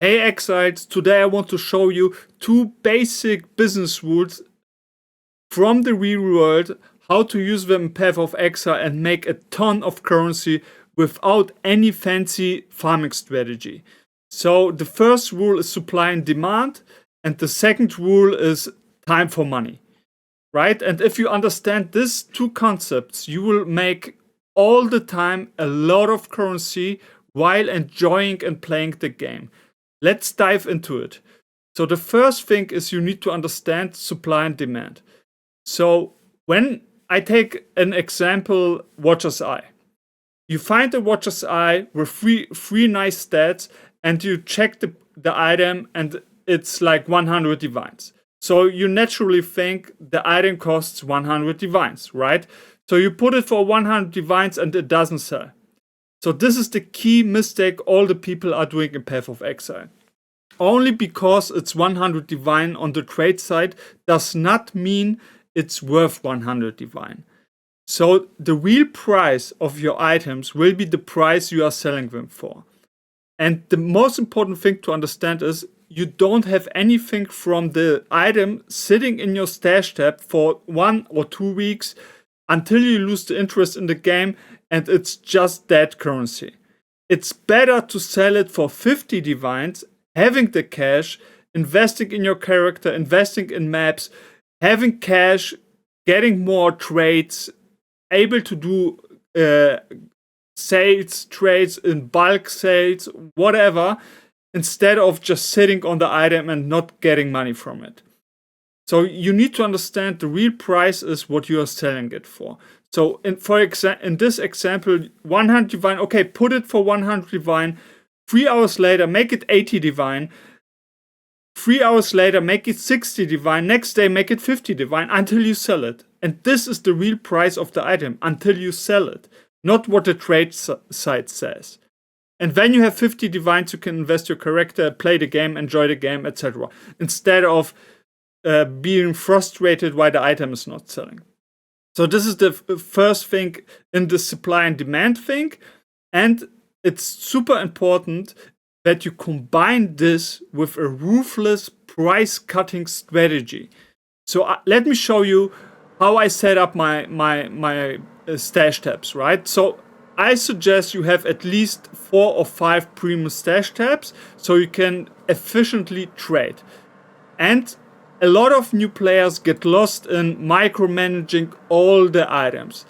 Hey Exiles, today I want to show you two basic business rules from the real world, how to use them in Path of Exile and make a ton of currency without any fancy farming strategy. So the first rule is supply and demand, and the second rule is time for money, right? And if you understand these two concepts, you will make all the time a lot of currency while enjoying and playing the game. Let's dive into it. So the first thing is you need to understand supply and demand. So when I take an example, Watcher's Eye. You find a Watcher's Eye with three nice stats and you check the item and it's like 100 divines. So you naturally think the item costs 100 divines, right? So you put it for 100 divines and it doesn't sell. So this is the key mistake all the people are doing in Path of Exile. Only because it's 100 divine on the trade side does not mean it's worth 100 divine. So the real price of your items will be the price you are selling them for. And the most important thing to understand is you don't have anything from the item sitting in your stash tab for 1 or 2 weeks until you lose the interest in the game and it's just dead currency. It's better to sell it for 50 divines, having the cash, investing in your character, investing in maps, having cash, getting more trades, able to do sales, trades in bulk sales, whatever, instead of just sitting on the item and not getting money from it. So you need to understand the real price is what you are selling it for. So in this example, 100 divine, okay, put it for 100 divine. 3 hours later, make it 80 divine. 3 hours later, make it 60 divine. Next day, make it 50 divine until you sell it. And this is the real price of the item until you sell it, not what the trade site says. And when you have 50 divines, you can invest your character, play the game, enjoy the game, etc. Instead of being frustrated why the item is not selling. So this is the first thing in the supply and demand thing. And it's super important that you combine this with a ruthless price cutting strategy. So let me show you how I set up my stash tabs, right? So I suggest you have at least 4 or 5 premium stash tabs so you can efficiently trade. And a lot of new players get lost in micromanaging all the items.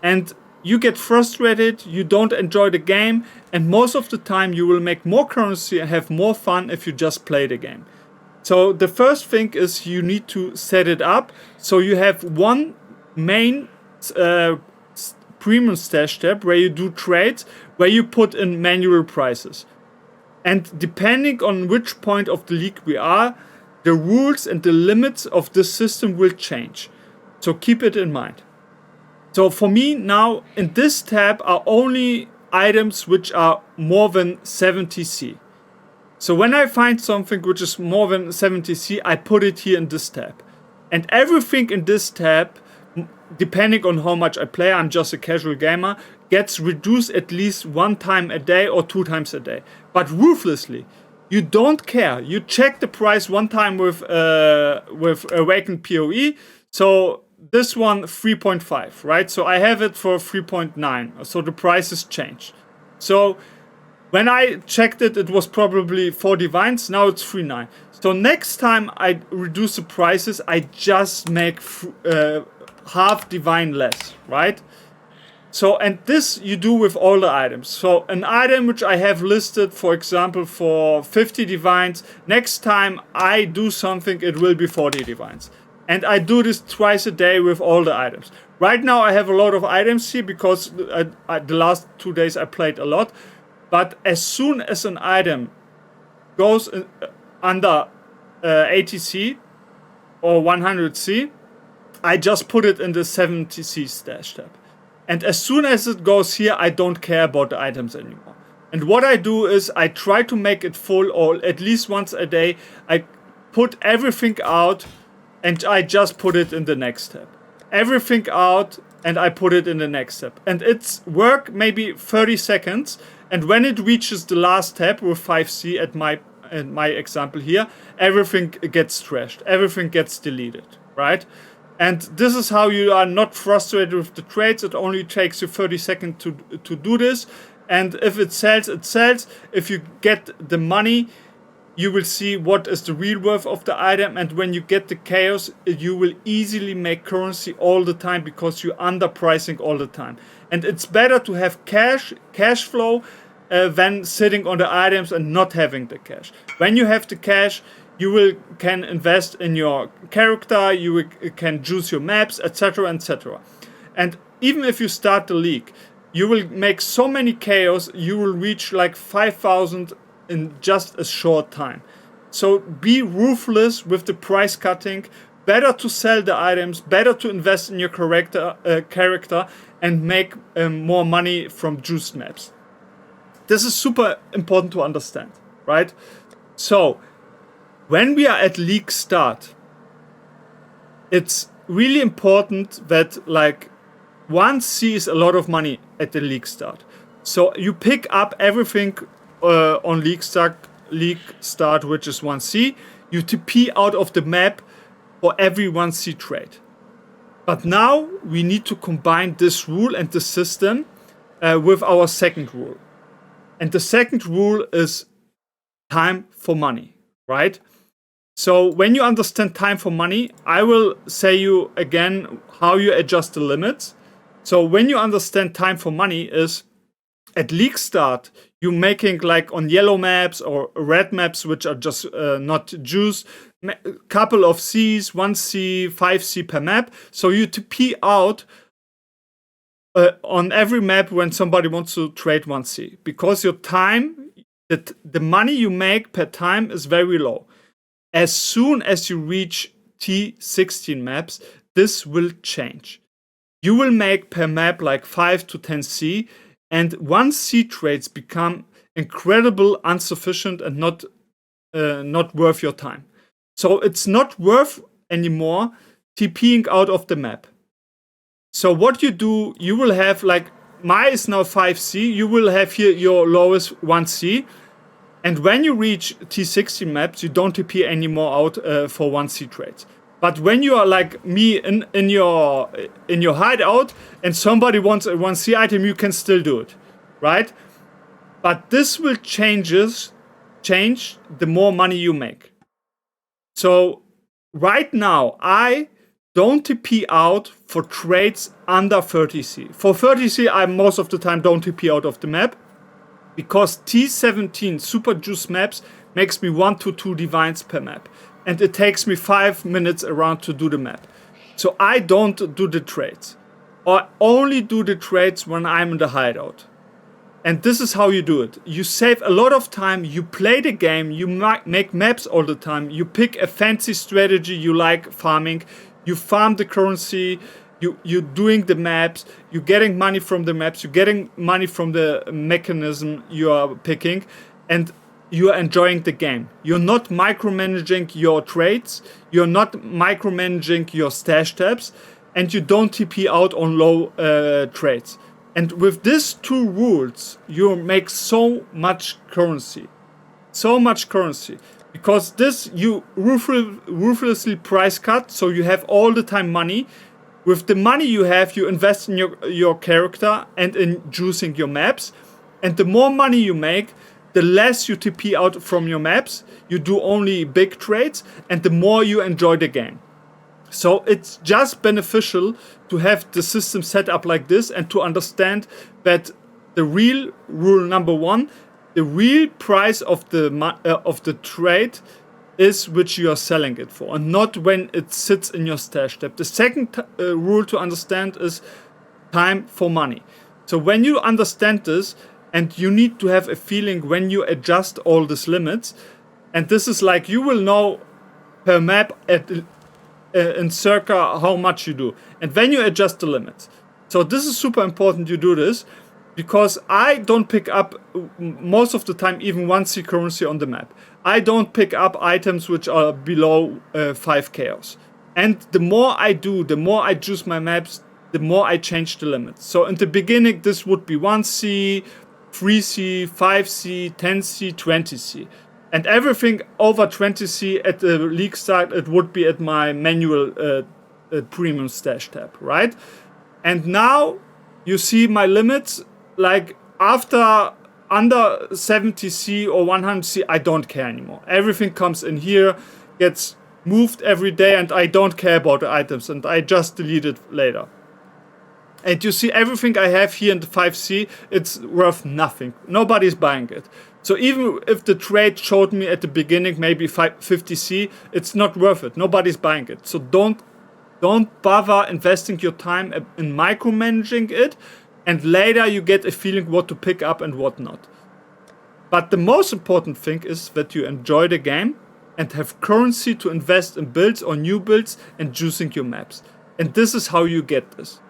And you get frustrated, you don't enjoy the game, and most of the time you will make more currency and have more fun if you just play the game. So the first thing is you need to set it up so you have one main premium stash tab where you do trades, where you put in manual prices. And depending on which point of the league we are, the rules and the limits of this system will change. So keep it in mind. So for me now, in this tab are only items which are more than 70C. So when I find something which is more than 70C, I put it here in this tab. And everything in this tab, depending on how much I play, I'm just a casual gamer, gets reduced at least 1 time a day or 2 times a day. But ruthlessly. You don't care. You check the price 1 time with Awakened POE. So this one 3.5, right? So I have it for 3.9. So the price has changed. So when I checked it, it was probably 4 divines. Now it's 3.9. So next time I reduce the prices, I just make half divine less, right? So, and this you do with all the items. So an item which I have listed, for example, for 50 divines, next time I do something, it will be 40 divines. And I do this twice a day with all the items. Right now I have a lot of items here because the last 2 days I played a lot. But as soon as an item goes under 80C or 100C, I just put it in the 70C stash tab. And as soon as it goes here, I don't care about the items anymore. And what I do is I try to make it full, or at least once a day. I put everything out and I just put it in the next tab. Everything out and I put it in the next tab. And it's work maybe 30 seconds. And when it reaches the last tab with 5C at my in my example here, everything gets trashed, everything gets deleted, right? And this is how you are not frustrated with the trades. It only takes you 30 seconds to do this. And if it sells, it sells. If you get the money, you will see what is the real worth of the item. And when you get the chaos, you will easily make currency all the time because you're underpricing all the time. And it's better to have cash flow than sitting on the items and not having the cash. When you have the cash, you can invest in your character, can choose your maps, etc., etc. And even if you start the league, you will make so many chaos, you will reach like 5,000 in just a short time. So be ruthless with the price cutting. Better to sell the items, better to invest in your character and make more money from juiced maps. This is super important to understand, right? So when we are at league start, it's really important that like 1C is a lot of money at the league start. So you pick up everything on league start, which is 1C. You TP out of the map for every 1C trade. But now we need to combine this rule and the system with our second rule. And the second rule is time for money, right? So when you understand time for money, I will say you again how you adjust the limits. So when you understand time for money is at league start, you're making like on yellow maps or red maps, which are just not juice, couple of Cs, 1C, 5C per map. So you TP out on every map when somebody wants to trade 1C because your time, the money you make per time is very low. As soon as you reach T16 maps, this will change. You will make per map like 5 to 10C, and 1C trades become incredible, insufficient, and not worth your time. So it's not worth anymore TPing out of the map. So what you do, you will have like, my is now 5C, you will have here your lowest 1C. And when you reach T16 maps, you don't TP anymore out for 1C trades. But when you are like me in your hideout and somebody wants a 1C item, you can still do it, right? But this will change the more money you make. So right now, I don't TP out for trades under 30C. For 30C, I most of the time don't TP out of the map. Because T17 super juice maps makes me 1 to 2 divines per map. And it takes me 5 minutes around to do the map. So I don't do the trades. Or only do the trades when I'm in the hideout. And this is how you do it. You save a lot of time, you play the game, you make maps all the time, you pick a fancy strategy you like farming, you farm the currency, you're doing the maps, you're getting money from the maps, you're getting money from the mechanism you are picking, and you are enjoying the game. You're not micromanaging your trades, you're not micromanaging your stash tabs, and you don't TP out on low trades. And with these two rules, you make so much currency. So much currency. Because this, you ruthlessly price cut, so you have all the time money. With the money you have, you invest in your character and in juicing your maps. And the more money you make, the less you TP out from your maps. You do only big trades, and the more you enjoy the game. So it's just beneficial to have the system set up like this and to understand that the real rule number one, the real price of the trade is which you are selling it for, and not when it sits in your stash tab. The second rule to understand is time for money. So when you understand this, and you need to have a feeling when you adjust all these limits, and this is like you will know per map in circa how much you do, and when you adjust the limits. So this is super important you do this, because I don't pick up most of the time even 1C currency on the map. I don't pick up items which are below 5 chaos. And the more I do, the more I choose my maps, the more I change the limits. So in the beginning, this would be 1C, 3C, 5C, 10C, 20C. And everything over 20C at the league start, it would be at my manual premium stash tab, right? And now you see my limits, like after under 70C or 100C, I don't care anymore. Everything comes in here, gets moved every day, and I don't care about the items, and I just delete it later. And you see everything I have here in the 5C, it's worth nothing. Nobody's buying it. So even if the trade showed me at the beginning maybe 50C, it's not worth it. Nobody's buying it. So don't bother investing your time in micromanaging it, and later you get a feeling what to pick up and what not. But the most important thing is that you enjoy the game and have currency to invest in builds or new builds and juicing your maps. And this is how you get this.